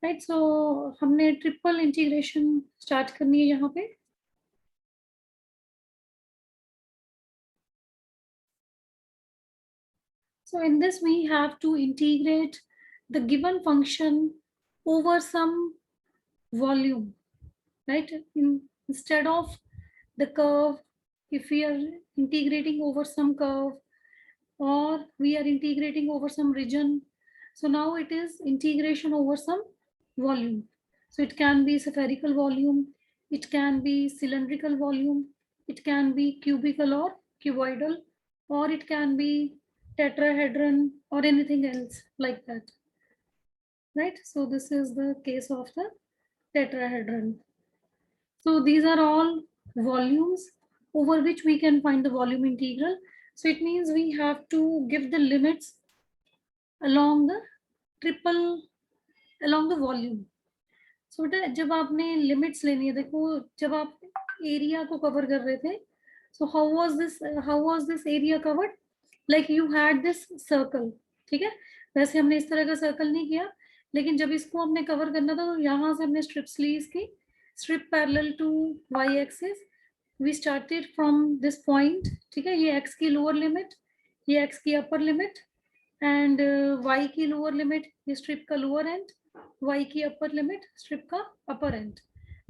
Right. सो हमने triple integration start करनी है यहाँ पे. So in this we have to integrate the given function over some volume, right? Instead of the curve, if we are integrating over some curve or we are integrating over some region, so now it is integration over some volume. So it can be spherical volume, it can be cylindrical volume, it can be cubical or cuboidal, or it can be tetrahedron or anything else like that, right? So this is the case of the tetrahedron. So these are all volumes over which we can find the volume integral. So it means we have to give the limits along the triple, along the volume. So जब आपने limits लेनी है, देखो जब आप area को cover कर रहे थे, so how was this area covered? Like you had this circle, ठीक है? वैसे हमने इस तरह का circle नहीं किया, लेकिन जब इसको हमने cover करना था तो यहाँ से हमने strips ली इसकी, strip parallel to y-axis. We started from this point, ठीक है? ये x की lower limit, ये x की upper limit, and y की lower limit, ये strip का lower end, y की upper limit, strip का upper end.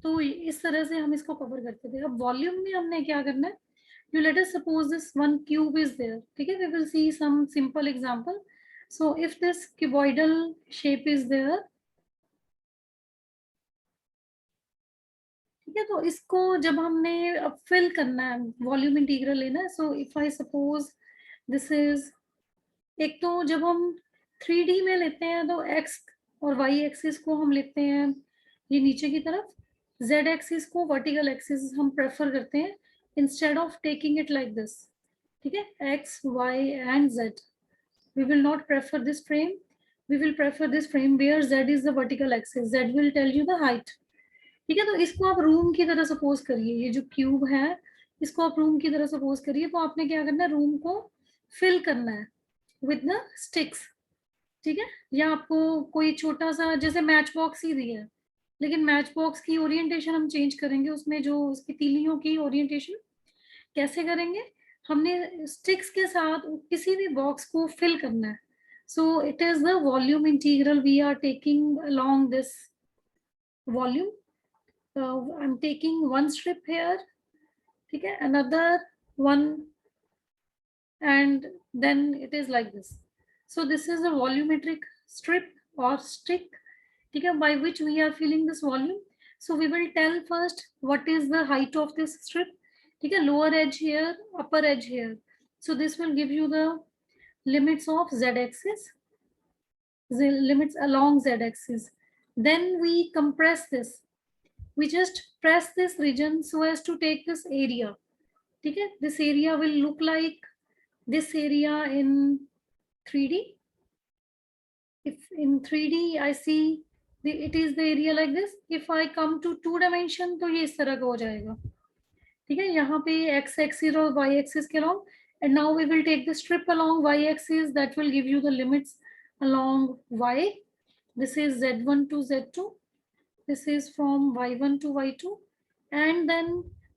तो इस तरह से हम इसको cover करते थे. अब volume में हमने क्या करना है? You let us suppose this one cube is there. ठीक है? We will see some simple example. So if this cuboidal shape is there, ठीक है, तो इसको जब हमने अब फिल करना है, वॉल्यूम इंटीग्रल लेना है. So if I suppose this is, एक तो जब हम 3D में लेते हैं तो x और y एक्सिस को हम लेते हैं ये नीचे की तरफ, z एक्सिस को वर्टिकल एक्सिस हम प्रेफर करते हैं instead of taking it like this. ठीक है, x, y and z. We will not prefer this frame. We will prefer this frame where z is the vertical axis. Z will tell you the height. ठीक है, तो इसको आप room की तरह suppose करिए, ये जो क्यूब है इसको आप रूम की तरह सपोज करिए. तो आपने क्या करना है, रूम को फिल करना है विद द स्टिक्स. ठीक है, या आपको कोई छोटा सा जैसे मैच बॉक्स ही दिया है, लेकिन मैच बॉक्स की ओरिएंटेशन हम चेंज करेंगे, उसमें जो उसकी तीलियों की ओरिएंटेशन कैसे करेंगे, हमने स्टिक्स के साथ किसी भी बॉक्स को फिल करना है. So it is the volume integral we are taking along this volume. I'm taking one strip here, okay, another one, and then it is like this. So this is a volumetric strip or stick, okay, by which we are filling this volume. So we will tell first what is the height of this strip, okay, lower edge here, upper edge here. So this will give you the limits of z-axis, the limits along z-axis. Then we compress this, we just press this region so as to take this area. Okay, this area will look like this area in 3D. If in 3D I see it is the area like this, if I come to 2 dimension तो ये इस तरह का हो जाएगा. ठीक है, यहाँ पे x axis और y axis के along, and now we will take the strip along y axis that will give you the limits along y. This is z1 to z2. This is from y1 to y2, and then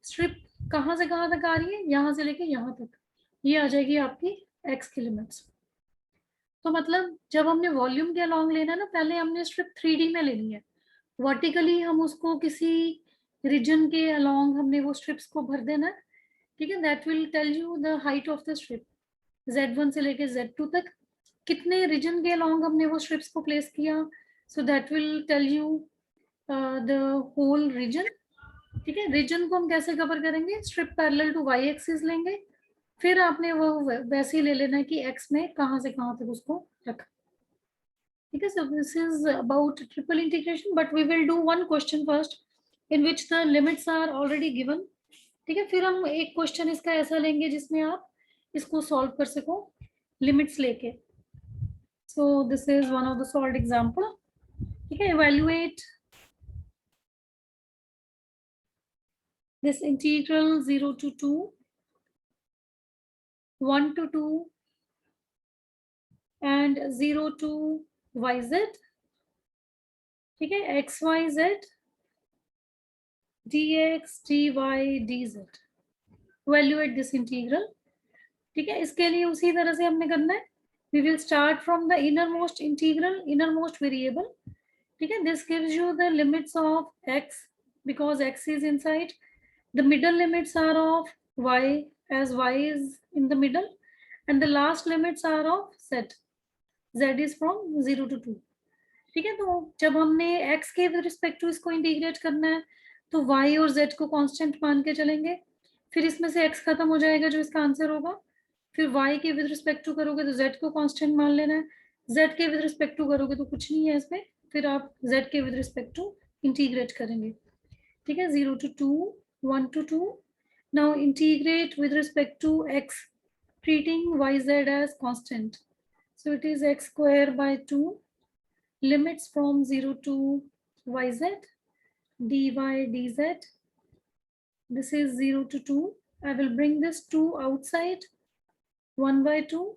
strip कहाँ से कहाँ तक आ रही है, यहाँ से लेके यहाँ तक, ये आ जाएगी आपकी x की लिमिट्स. तो मतलब जब हमने वॉल्यूम के अलॉन्ग लेना है ना, पहले हमने स्ट्रिप 3D में लेनी है, वर्टिकली हम उसको किसी रीजन के अलॉन्ग हमने वो स्ट्रिप्स को भर देना है. ठीक है, that will tell you the height of the strip, z1 से लेके z2 तक कितने रीजन के अलॉन्ग हमने वो स्ट्रिप्स को प्लेस किया. So that will tell you the whole region. ठीक है, रीजन को हम कैसे कवर करेंगे, strip parallel to Y axis लेंगे, फिर आपने वो वैसे ही ले लेना है कि एक्स में कहाँ से कहाँ तक उसको रखा. ठीक है, so this is about triple integration, but we will do one question first in which the limits are already given. ठीक है, फिर हम एक क्वेश्चन इसका ऐसा लेंगे जिसमें आप इसको सॉल्व कर सको लिमिट्स लेके. सो this is one of the solved example. ठीक है, evaluate this integral 0 to 2, 1 to 2, and 0 to yz. ठीक है, X Y Z dx dy dz, evaluate this integral. ठीक है, इसके लिए उसी तरह से हमने करना है. We will start from the innermost integral, innermost variable. ठीक है, this gives you the limits of x because x is inside. The middle limits are of y as y is in the middle, and the last limits are of z. Z is from 0 to 2. ठीक है, तो जब हमने x के with respect to इसको integrate करना है तो y और z को कांस्टेंट मान के चलेंगे. फिर इसमें से x खत्म हो जाएगा जो इसका आंसर होगा. फिर y के विद रिस्पेक्ट टू करोगे तो z को कांस्टेंट मान लेना है. z के विद रिस्पेक्ट टू करोगे तो कुछ नहीं है इसमें. फिर आप z के विद रिस्पेक्ट टू इंटीग्रेट करेंगे. ठीक है, 0 to 2, 1 to 2. Now integrate with respect to x, treating yz as constant. So it is x square by 2, limits from 0 to yz, dy dz. This is 0 to 2. I will bring this 2 outside, 1 by 2,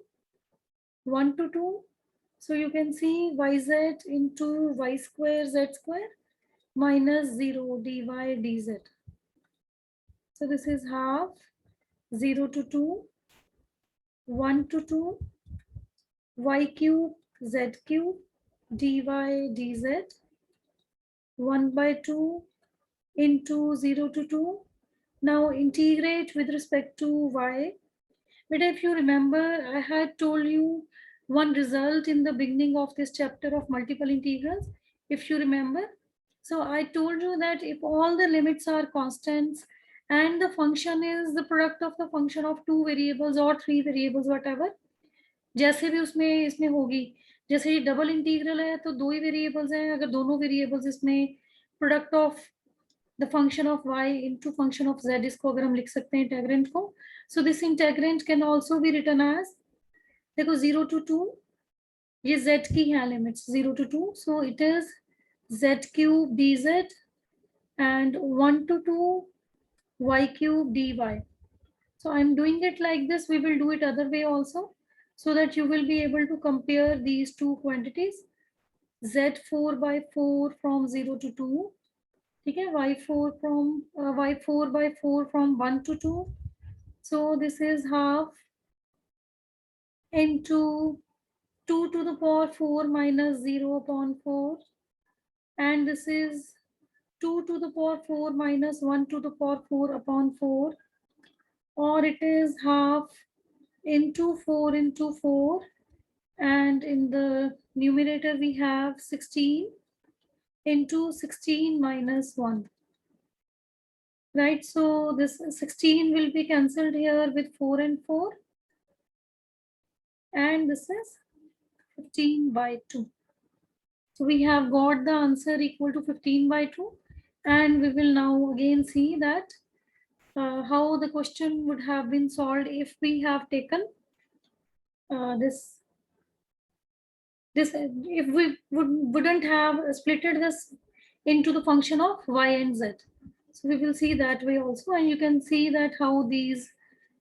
1 to 2. So you can see yz into y square z square minus 0 dy dz. So this is half, 0 to 2, 1 to 2, y cube z cube dy dz, 1 by 2 into 0 to 2. Now integrate with respect to y. But if you remember, I had told you one result in the beginning of this chapter of multiple integrals, if you remember. So I told you that if all the limits are constants and the function is the product of the function of 2 variables or 3 variables, whatever, जैसे भी उसमें इसमें होगी, जैसे ये double integral है तो 2 ही variables हैं. अगर दोनों वेरिएबल्स इसमें product of the function of y into function of z, इसको अगर हम लिख सकते हैं इंटेग्रेंट को. So this integrand can also be written as, देखो 0 to 2, ये z की है limits 0 to 2. So it is z cube dz and 1 to 2 y cube dy. So I'm doing it like this. We will do it other way also, so that you will be able to compare these two quantities. Z4 by 4 from 0 to 2. Okay, y4 by 4 from 1 to 2. So this is half into 2 to the power 4 minus 0 upon 4. And this is 2 to the power 4 minus 1 to the power 4 upon 4. Or it is half into 4 into 4. And in the numerator we have 16 into 16 minus 1. Right, so this 16 will be cancelled here with 4 and 4. And this is 15 by 2. So we have got the answer equal to 15 by 2. And we will now again see that how the question would have been solved if we have taken this, if we wouldn't have splitted this into the function of y and z. So we will see that way also, and you can see that how these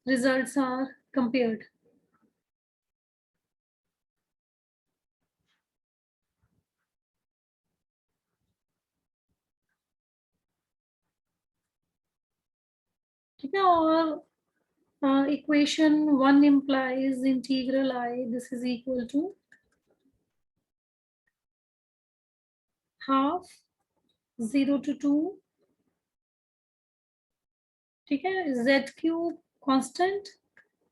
results are compared. ठीक है, और equation 1 implies integral I, this is equal to half 0 to 2. ठीक है, z cube constant,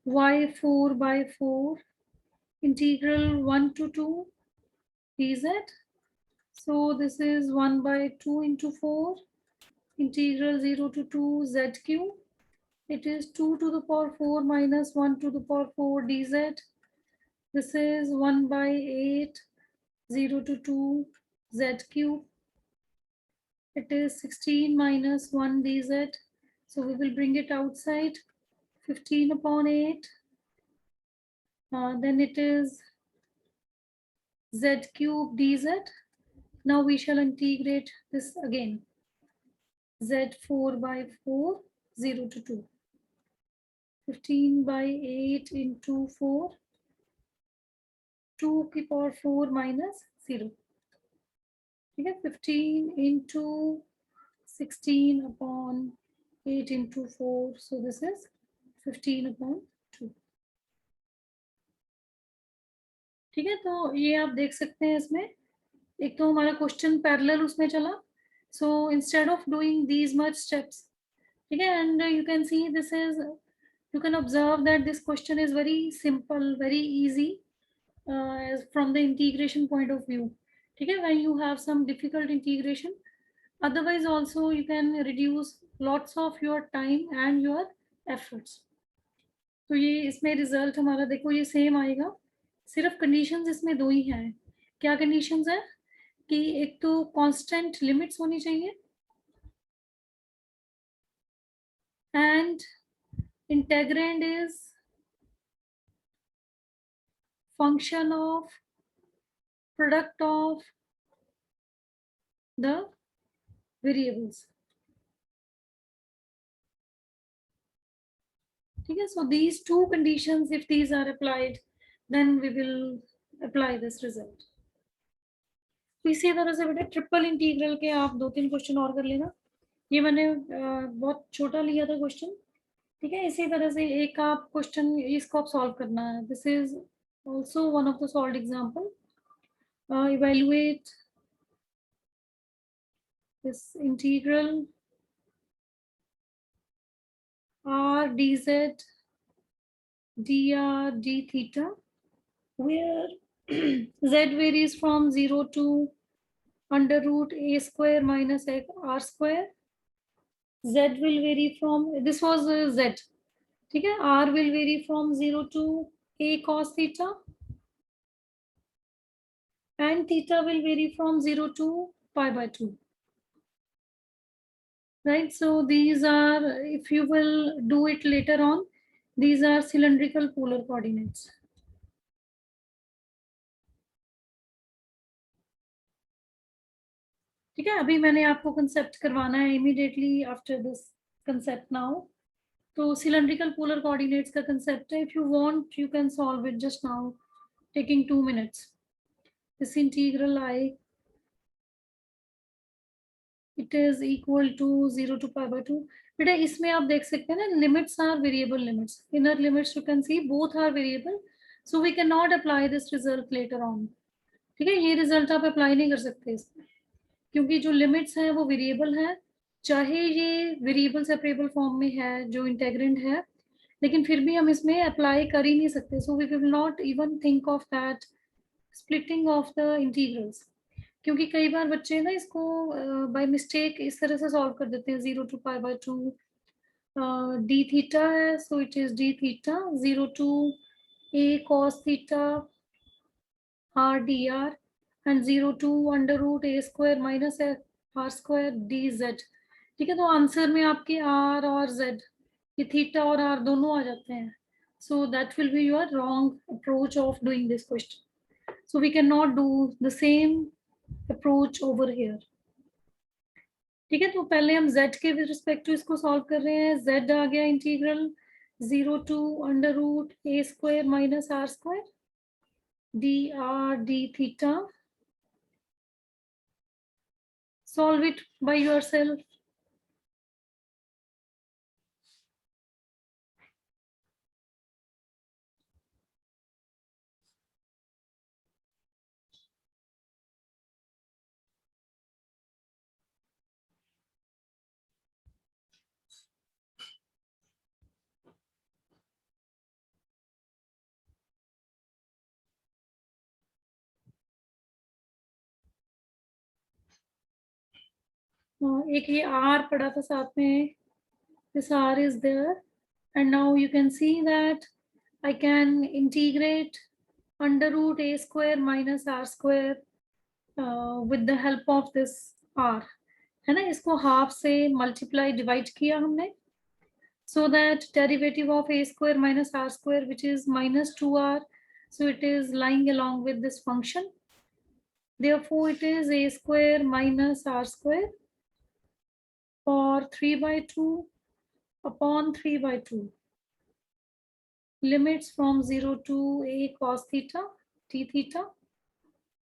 y4 by 4, integral 1 to 2 dz. So this is 1 by 2 into 4, integral 0 to 2 z cube. It is 2 to the power 4 minus 1 to the power 4 dz. This is 1 by 8, 0 to 2 z cube. It is 16 minus 1 dz. So we will bring it outside, 15 upon 8. Then it is z cube dz. Now we shall integrate this again. Z4 by 4, 0 to 2. 15 by 8 into 4, 2 to the power 4 minus 0. ठीक है, 15 into 16 upon 8 into 4, so this is 15 upon 2. ठीक है, तो ये आप देख सकते हैं इसमें एक तो हमारा क्वेश्चन पैरेलल उसमें चला, so instead of doing these much steps, ठीक है, and you can see this is, you can observe that this question is very simple, very easy from the integration point of view. ठीक है, when you have some difficult integration, otherwise also you can reduce lots of your time and your efforts. तो ये इसमें result हमारा देखो ये same आएगा, सिर्फ कंडीशंस इसमें दो ही हैं। क्या कंडीशंस है कि एक तो कांस्टेंट लिमिट्स होनी चाहिए and integrand is function of product of the variables. ठीक है, so these two conditions if these are applied then we will apply this result. तो इसी तरह से बेटा ट्रिपल इंटीग्रल के आप 2-3 क्वेश्चन और कर लेना, ये मैंने बहुत छोटा लिया था क्वेश्चन। ठीक है, इसी तरह से एक आप क्वेश्चन इसको आप सॉल्व करना है, this is also one of the solved example, evaluate this integral r dz dr d theta where z varies from 0 to under root a square minus r square. Z will vary from, this was z, ठीक है, r will vary from 0 to a cos theta and theta will vary from 0 to pi by 2, right? So these are, if you will do it later on, these are cylindrical polar coordinates. ठीक है, अभी मैंने आपको concept करवाना है immediately after this concept now. तो cylindrical polar coordinates का concept है, if you want you can solve it just now taking 2 minutes. This integral I, it is equal to 0 to pi by 2. बेटा इसमें आप देख सकते हैं ना, limits are variable limits, inner limits you can see both are variable, so we can not apply this result later on. ठीक है, ये रिजल्ट आप अप्लाई नहीं कर सकते इसमें, क्योंकि जो लिमिट्स हैं वो वेरिएबल है, चाहे ये वेरिएबल सेपरेबल फॉर्म में है जो इंटेग्रेंड है, लेकिन फिर भी हम इसमें अप्लाई कर ही नहीं सकते, so we will not even think of that splitting of the integrals, क्योंकि कई बार बच्चे ना इसको बाय मिस्टेक इस तरह से सॉल्व कर देते हैं, 0 to pi by 2 d theta है, so it is d theta 0 to a cos theta r dr and 0 to under root a square minus r square dz। ठीक है, तो आंसर में आपके r और z, ये थीटा और r दोनों आ जाते हैं, so that will be your wrong approach of doing this question, so we cannot do the same approach over here। ठीक है, तो पहले हम z के रिस्पेक्ट टू इसको सॉल्व कर रहे हैं, z आ गया integral 0 to under root a square minus r square dr d theta, solve it by yourself। एक ये r पड़ा था साथ में, this r is there and now you can see that I can integrate under root a square minus r square with the help of this r, है ना, इसको half से मल्टीप्लाई डिवाइड किया हमने, so that derivative of a square minus r square which is minus 2r, so it is lying along with this function, therefore it is a square minus r square for 3 by 2 upon 3 by 2, limits from 0 to a cos theta d theta,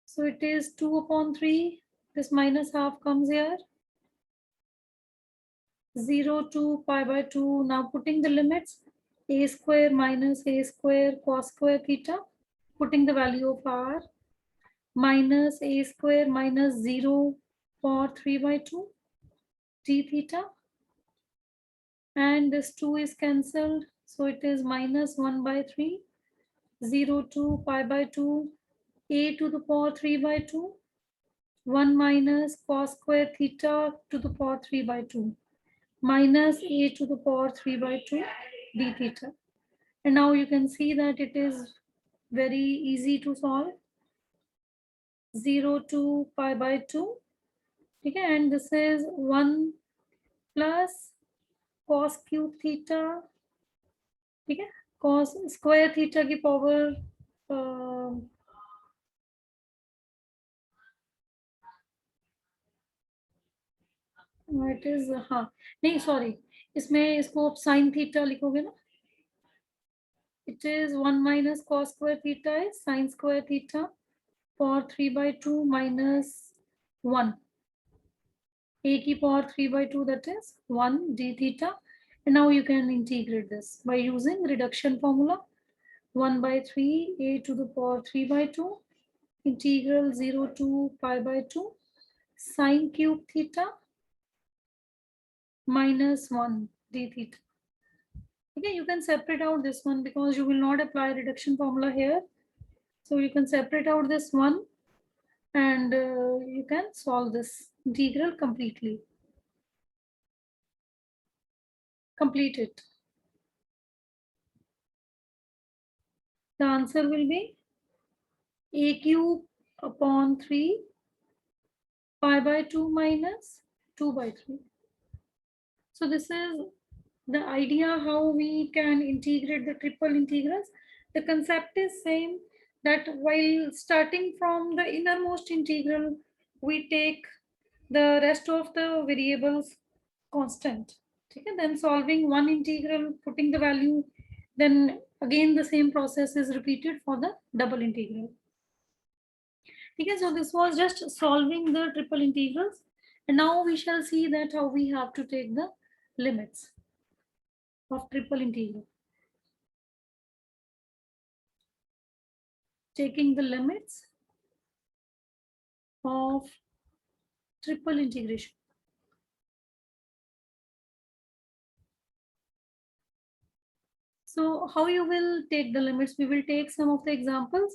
so it is 2 upon 3 This minus half comes here. 0 to pi by 2. Now putting the limits, a square minus a square cos square theta, putting the value of r, minus a square minus 0 for 3 by 2 d theta, and this 2 is cancelled, so it is minus 1 by 3, 0 to pi by 2 a to the power 3 by 2, 1 minus cos square theta to the power 3 by 2, minus a to the power 3 by 2 d theta. And now you can see that it is very easy to solve. 0 to pi by 2. Okay, and this is 1 plus cos cube theta. Okay, cos square theta की power it is हाँ नहीं sorry, इसमें इसको sin theta लिखोगे ना. It is 1 minus cos square theta is sin square theta for 3 by 2 minus 1. A की power 3 by 2, that is 1 d theta. And now you can integrate this by using reduction formula. 1 by 3 a to the power 3 by 2 integral 0 to pi by 2 sine cube theta minus 1 d theta. Okay, you can separate out this one because you will not apply reduction formula here. So you can separate out this one and you can solve this integral completely. Complete it. The answer will be a cube upon 3 pi by 2 minus 2 by 3. So this is the idea how we can integrate the triple integrals. The concept is same, that while starting from the innermost integral, we take the rest of the variables constant. Okay? Then solving one integral, putting the value, then again the same process is repeated for the double integral. Okay, so this was just solving the triple integrals, and now we shall see that how we have to take the limits of triple integral. Taking the limits of triple integration. So how you will take the limits? We will take some of the examples.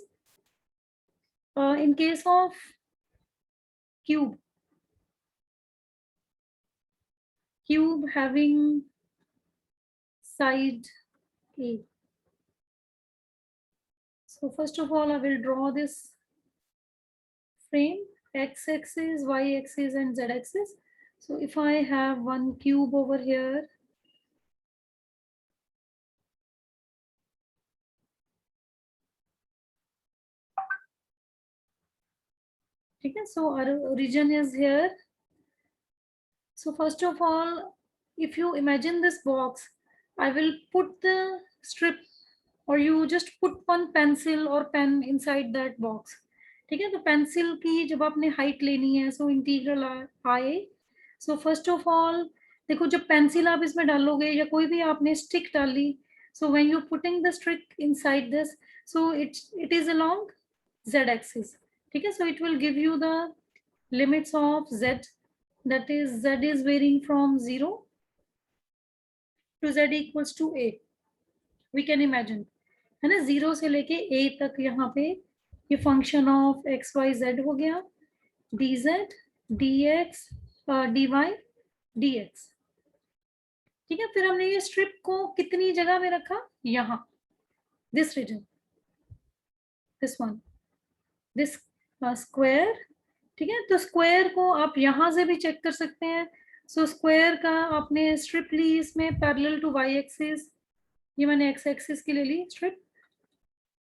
In case of cube having side A. So first of all, I will draw this frame, x-axis, y-axis, and z-axis. So if I have one cube over here, okay, so our origin is here. So first of all, if you imagine this box, I will put the strip, or you just put one pencil or pen inside that box. ठीक है, तो pencil की जब आपने height लेनी है, so integral आए. So first of all देखो, जब पेंसिल आप इसमें डालोगे या कोई भी आपने स्टिक डाली, so when you putting the stick inside this, so it is along z axis. ठीक है, so it will give you the limits of z, that is z is varying from 0 to z equals to a. We can imagine, है ना, 0 से लेके a तक यहाँ पे ये function of X Y Z हो गया, dz dx dy dx. ठीक है, फिर हमने ये स्ट्रिप को कितनी जगह में रखा, यहाँ this region, this one, this square. ठीक है, तो स्क्वायर को आप यहां से भी चेक कर सकते हैं. सो स्क्वायर का आपने स्ट्रिप ली इसमें पैरेलल टू वाई एक्सिस, ये मैंने एक्स एक्सिस की ले ली strip.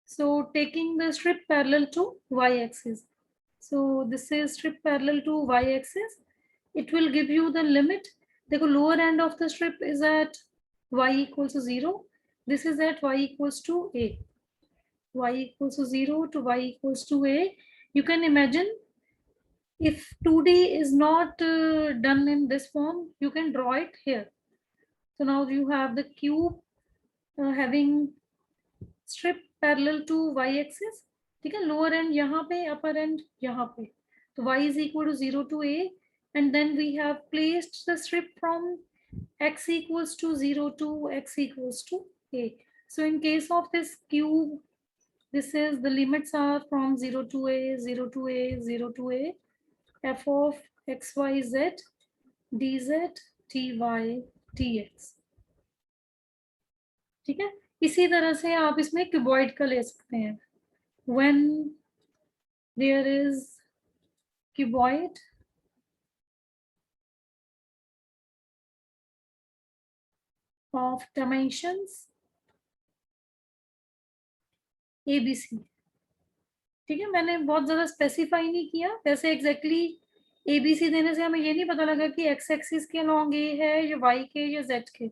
So taking the strip parallel to Y axis, so this is strip parallel to Y axis. It will give you the limit. देखो, lower end of the strip is at y equals to 0, this is at y equals to a, y equals to 0 to y equals to a. You can imagine if 2D is not done in this form, you can draw it here. So now you have the cube having strip parallel to y axis. ठीक है, lower end यहाँ पे, upper end यहाँ पे. तो y is equal to 0 to a, and then we have placed the strip from x equals to 0 to x equals to a. So in case of this cube, this is the limits are from 0 to a, 0 to a, 0 to a, f of x, y, z, dz, dy, dx. ठीक है, इसी तरह से आप इसमें cuboid का ले सकते हैं. When there is cuboid of dimensions ABC. ठीक है, मैंने बहुत ज्यादा स्पेसिफाई नहीं किया, वैसे एग्जैक्टली ABC देने से हमें ये नहीं पता लगा कि एक्स एक्सिस के अलॉन्ग ए है या वाई के या जेड के,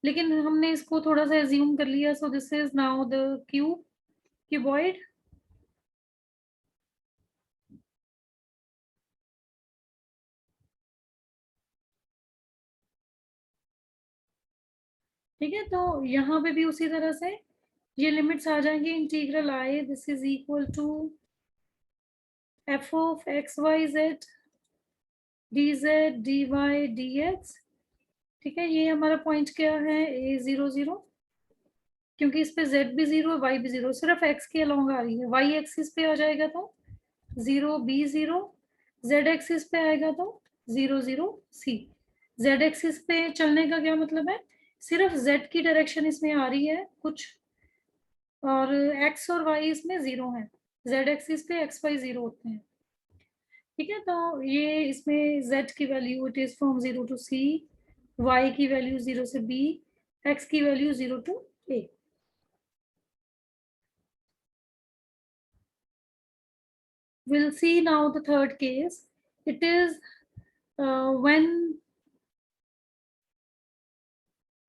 लेकिन हमने इसको थोड़ा सा एज्यूम कर लिया. सो this is now the cuboid. ठीक है, तो यहाँ पे भी उसी तरह से ये लिमिट्स आ जाएंगे. Integral I, this is equal to F of X Y Z dz dy dx. ठीक है, ये हमारा पॉइंट क्या है, a0 0, क्योंकि इस पे z भी 0 है, y भी 0, सिर्फ x के अलॉन्ग आ रही है. y एक्सिस पे आ जाएगा तो 0 b0, z एक्सिस पे आएगा तो 0 0 c. z एक्सिस पे चलने का क्या मतलब है, सिर्फ z की डायरेक्शन इसमें आ रही है कुछ, और x और y इसमें 0 है. z एक्सिस पे x y 0 होते हैं. ठीक है, तो ये इसमें z की value it is from 0 to c, y की वैल्यू 0 से b, x की value 0 to a. We'll see now the third case. It is when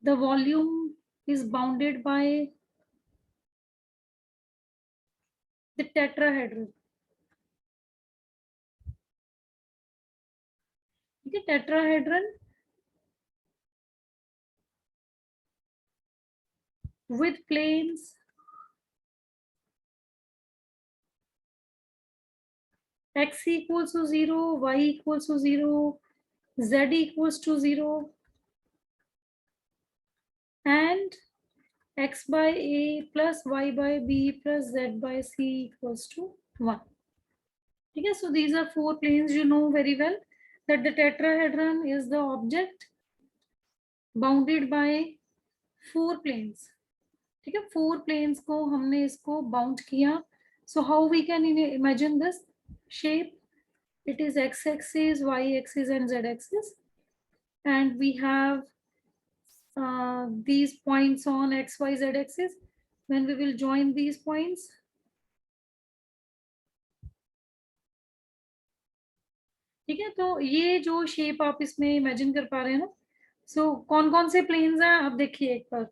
the volume is bounded by the tetrahedron. Okay, tetrahedron with planes x equals to 0, y equals to 0, z equals to 0, and x by a plus y by b plus z by c equals to 1. Okay, so these are four planes. You know very well that the tetrahedron is the object bounded by four planes. ठीक है, four planes को हमने इसको bound किया. So how we can imagine this shape, it is x axis, y axis and z axis, and we have these points on x y z axis. When we will join these points, ठीक है, तो ये जो shape आप इसमें imagine कर पा रहे हैं ना. सो कौन कौन से प्लेन्स हैं आप देखिए एक बार.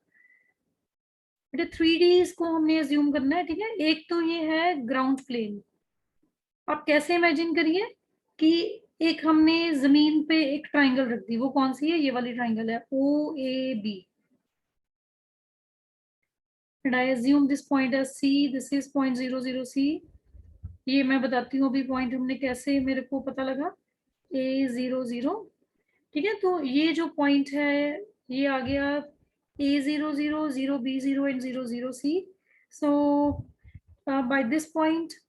बेटा 3D इसको हमने एज्यूम करना है. ठीक है, एक तो ये है ग्राउंड प्लेन. आप कैसे इमेजिन करिए कि एक हमने जमीन पे एक ट्राइंगल रख दी, वो कौन सी है, ये वाली ट्राइंगल है OAB. and I assume this point as C, this is point 0 0 C. ये मैं बताती हूँ अभी पॉइंट हमने कैसे मेरे को पता लगा, A0 0. ठीक है, तो ये जो पॉइंट है ये आ गया A0 0, 0 B0 and 0 0 C. So by this point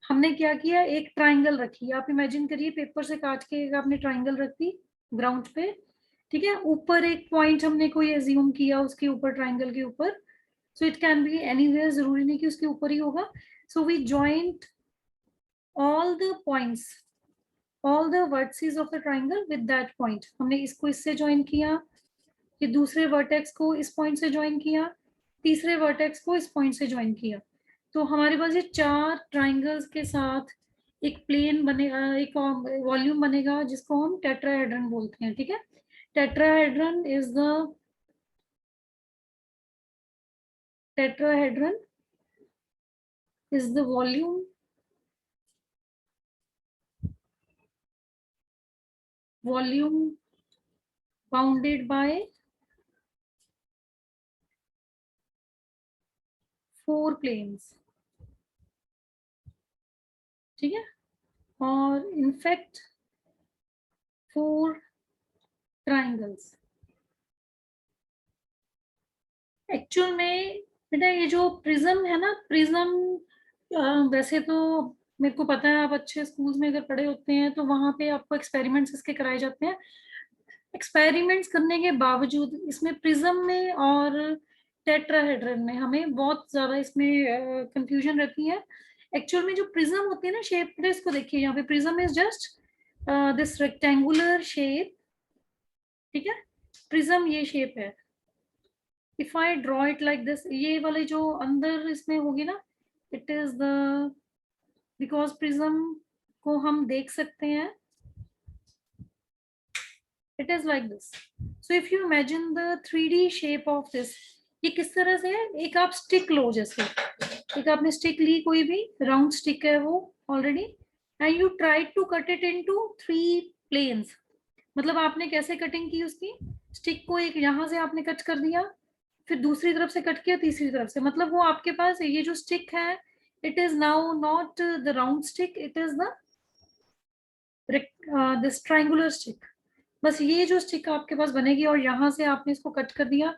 हमने क्या किया, एक ट्राइंगल रखी. आप इमेजिन करिए पेपर से काट के एक आपने ट्राइंगल रख दी ग्राउंड पे. ठीक है, ऊपर एक पॉइंट हमने कोई एज्यूम किया उसके ऊपर, ट्राइंगल के ऊपर. So it can be anywhere, जरूरी नहीं कि उसके ऊपर ही होगा. So we joint all the points, all the vertices of the triangle with that point. हमने इसको इससे ज्वाइन किया, ये दूसरे वर्टेक्स को इस पॉइंट से ज्वाइन किया, तीसरे वर्टेक्स को इस पॉइंट से ज्वाइन किया. तो हमारे पास ये चार ट्राइंगल्स के साथ एक प्लेन बनेगा, एक वॉल्यूम बनेगा जिसको हम टेट्राहेड्रन बोलते हैं. ठीक है, tetrahedron is the tetrahedron is the volume bounded by 4 planes. ठीक है, और इनफैक्ट 4 ट्राइंगल्स. एक्चुअल में बेटा ये जो प्रिज्म है ना, प्रिज्म वैसे तो मेरे को पता है, आप अच्छे स्कूल्स में अगर पढ़े होते हैं तो वहां पे आपको एक्सपेरिमेंट्स इसके कराए जाते हैं. एक्सपेरिमेंट्स करने के बावजूद इसमें प्रिज्म में और टेट्राहेड्रन में हमें बहुत ज्यादा इसमें कंफ्यूजन रहती है. एक्चुअल में जो प्रिज्म होती है ना शेप, इसको देखिए यहाँ पे, prism is just this rectangular shape. ठीक है, प्रिज्म ये शेप है. If I draw it like this, ये वाले जो अंदर इसमें होगी ना, it is the, because prism को हम देख सकते हैं, it is like this. So if you imagine the 3D shape of this, ये किस तरह से है, एक आप स्टिक लो, जैसे एक आपने स्टिक ली, कोई भी राउंड स्टिक है वो already, and you try to cut it into 3 planes. मतलब आपने कैसे कटिंग की उसकी, स्टिक को एक यहाँ से आपने कट कर दिया, फिर दूसरी तरफ से कट किया, तीसरी तरफ से, मतलब वो आपके पास ये जो स्टिक है, it is now not the round stick, it is the this triangular stick. बस ये जो स्टिक आपके पास बनेगी और यहाँ से आपने इसको कट कर दिया.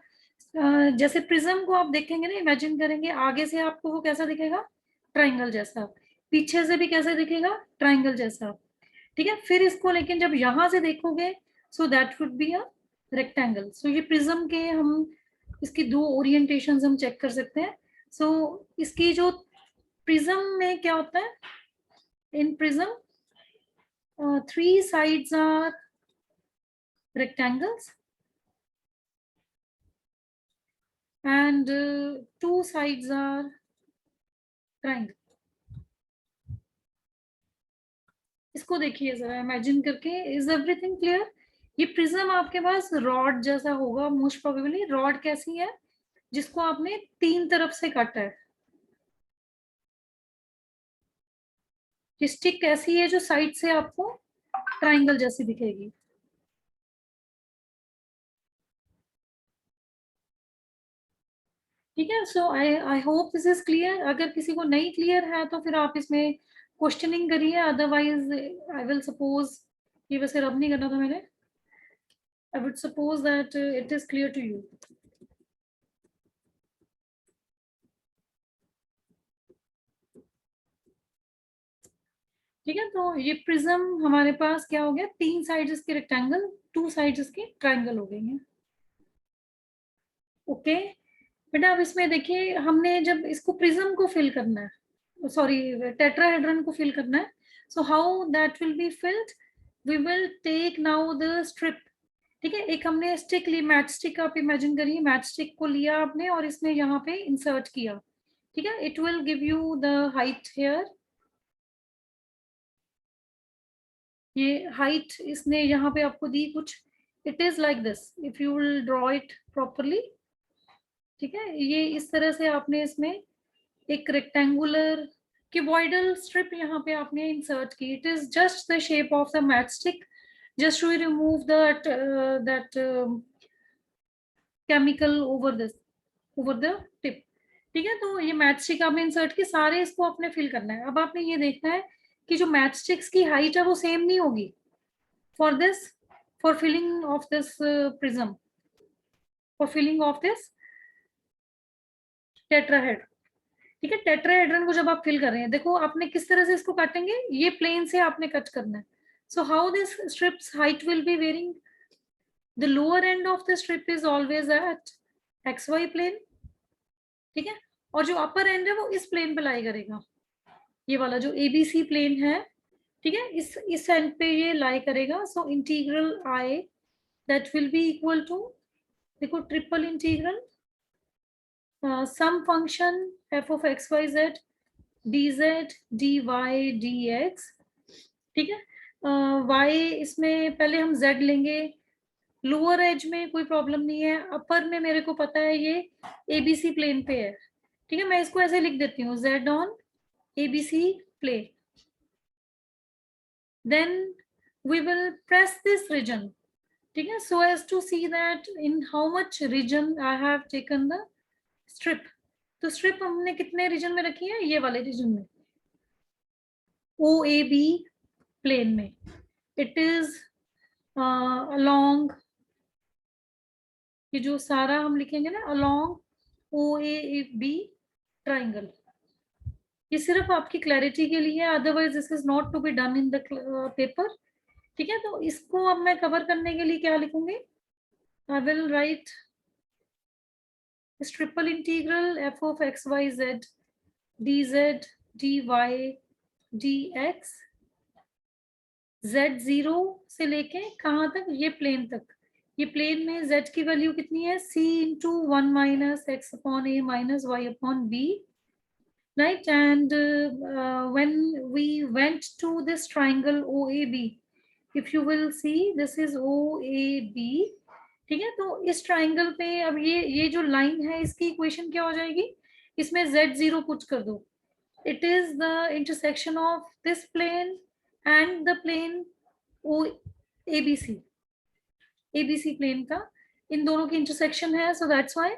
जैसे प्रिज्म को आप देखेंगे ना, इमेजिन करेंगे, आगे से आपको वो कैसा दिखेगा, ट्रायंगल जैसा, पीछे से भी कैसे दिखेगा, ट्रायंगल जैसा. ठीक है, फिर इसको लेकिन जब यहाँ से देखोगे, so that would be a rectangle. सो ये प्रिज्म के हम इसकी 2 ओरिएंटेशंस हम चेक कर सकते हैं. सो इसकी जो प्रिज्म में क्या होता है, इन prism 3 sides are rectangles and 2 sides are triangle. इसको देखिए जरा इमेजिन करके, इज एवरीथिंग क्लियर. ये प्रिज्म आपके पास रॉड जैसा होगा, मोस्ट प्रोबेबली. रॉड कैसी है, जिसको आपने 3 तरफ से काटा है. ये स्टिक कैसी है, जो साइड से आपको ट्रायंगल जैसी दिखेगी. ठीक है, so I hope this is clear. अगर किसी को नहीं क्लियर है तो फिर आप इसमें क्वेश्चनिंग करिए, अदरवाइज आई विल सपोज, ये वैसे रब नहीं करना था मैंने, I would suppose that it is clear to you. ठीक है, तो ये प्रिज्म हमारे पास क्या हो गया, 3 साइड्स इसके रेक्टेंगल, 2 साइड्स इसके ट्रायंगल हो गई हैं. ओके बेटा, अब इसमें देखिए, हमने जब इसको प्रिज्म को फिल करना है, सॉरी टेट्राहेड्रन को फिल करना है, so how that will be filled, we will take now the strip. ठीक है, एक हमने स्टिक ली, मैच स्टिक, आप इमेजिन करिए, मैच स्टिक को लिया आपने और इसमें यहाँ पे इंसर्ट किया. ठीक है, it will give you the height here. ये हाइट इसने यहाँ पे आपको दी कुछ, it is like this, if you will draw it properly. ठीक है, ये इस तरह से आपने इसमें एक रेक्टेंगुलर क्यूबॉइडल स्ट्रिप यहाँ पे आपने इंसर्ट की. It is just the shape of the match stick, just to remove that chemical over the tip. ठीक है, तो ये मैच स्टिक आपने इंसर्ट की, सारे इसको आपने फिल करना है. अब आपने ये देखना है कि जो मैच स्टिक्स की हाइट है वो सेम नहीं होगी for this, for filling of this prism, for filling of this tetrahedron. ठीक है, टेट्राहेड्रन को जब आप फिल कर रहे हैं, देखो आपने किस तरह से इसको काटेंगे, ये प्लेन से आपने कट करना है. So how this strips height will be varying, the lower end of the strip is always at XY plane. ठीक है, और जो अपर एंड है वो इस प्लेन पे लाई करेगा, ये वाला जो ABC प्लेन है. ठीक है, इस एंड पे ये लाई करेगा. So integral I that will be equal to, देखो triple integral sum function f of x y z dz dy dx. ठीक है, y इसमें पहले हम z लेंगे, लोअर एज में कोई प्रॉब्लम नहीं है, अपर में मेरे को पता है ये ABC प्लेन पे है. ठीक है, मैं इसको ऐसे लिख देती हूँ, z on ABC plane. Then we will press this region, ठीक है, so as to see that in how much region I have taken the strip. तो strip हमने कितने region में रखी है, ये वाले region में, OAB plane में. It is along, ये जो सारा हम लिखेंगे ना, along OAB triangle. ये सिर्फ आपकी क्लैरिटी के लिए है, otherwise this is not to be done in the paper, ठीक है. तो इसको अब मैं कवर करने के लिए क्या लिखूंगी, I will write triple integral f of x y z dz dy dx z0 से लेके कहाँ तक, ये प्लेन तक. ये प्लेन में z की वैल्यू कितनी है, c into 1 minus x upon a minus y upon b, right? And when we went to this triangle OAB, if you will see, this is OAB, ठीक है. तो इस ट्राइंगल पे अब ये जो लाइन है, इसकी इक्वेशन क्या हो जाएगी, इसमें z0 पुट कर दो. It is the intersection of this plane and the plane ABC. ABC plane का इन दोनों की इंटरसेक्शन है, सो दैट्स व्हाई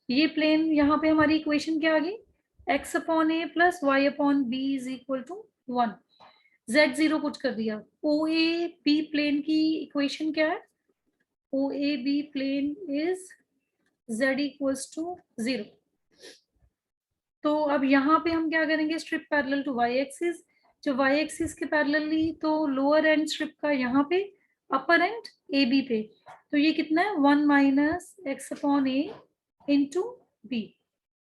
ये प्लेन, यहाँ पे हमारी इक्वेशन क्या आ गई, x upon a plus y upon b is equal to 1. z0 put कर दिया. OAB प्लेन की इक्वेशन क्या है, OAB plane is z equals to 0. तो अब यहाँ पे हम क्या करेंगे, strip parallel to y axis. जो y एक्सिस के पैरेलली, तो लोअर एंड स्ट्रिप का यहाँ पे, अपर एंड AB पे. तो ये कितना है, 1 minus x upon a into b.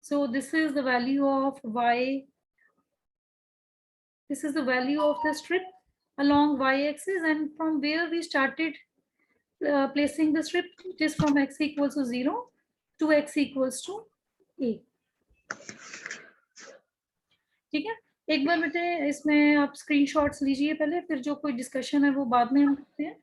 So this is the value of y. This is the value of the strip along y-axis, and from where we started placing the strip, it is from x equals to 0 to x equals to a. ठीक है. एक बार बेटे इसमें आप screenshots लीजिए पहले, फिर जो कोई डिस्कशन है वो बाद में हम करते हैं.